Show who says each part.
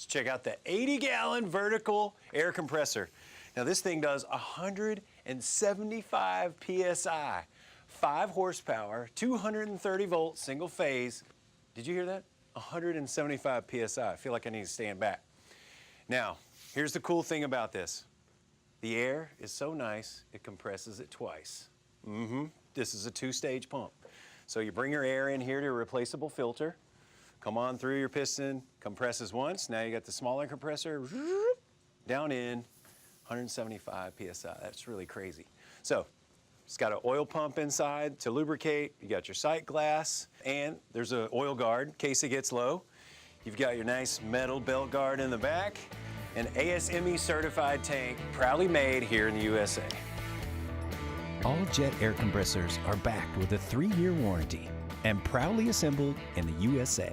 Speaker 1: Let's check out the 80-gallon vertical air compressor. Now this thing does 175 PSI, 5 horsepower, 230 volts, single phase. Did you hear that? 175 PSI. I feel like I need to stand back. Now, here's the cool thing about this. The air is so nice, it compresses it twice. This is a 2-stage pump. So you bring your air in here to a replaceable filter, come on through your piston, compresses once. Now you got the smaller compressor, down in, 175 PSI. That's really crazy. So it's got an oil pump inside to lubricate. You got your sight glass, and there's an oil guard in case it gets low. You've got your nice metal belt guard in the back. An ASME certified tank, proudly made here in the USA.
Speaker 2: All jet air compressors are backed with a 3-year warranty and proudly assembled in the USA.